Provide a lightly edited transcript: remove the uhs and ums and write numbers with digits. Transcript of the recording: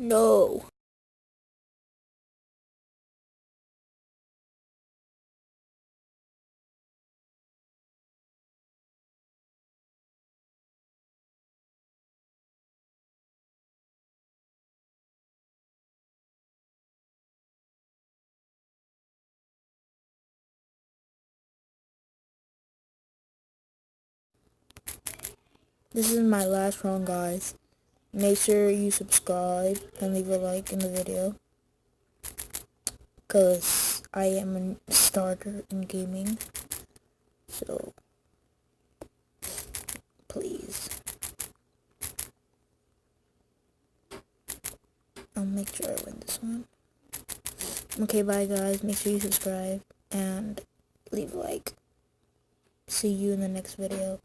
No. This is my last one, guys. Make sure you subscribe and leave a like in the video, because I am a starter in gaming, so please. I'll make sure I win this one. Okay, bye guys. Make sure you subscribe and leave a like. See you in the next video.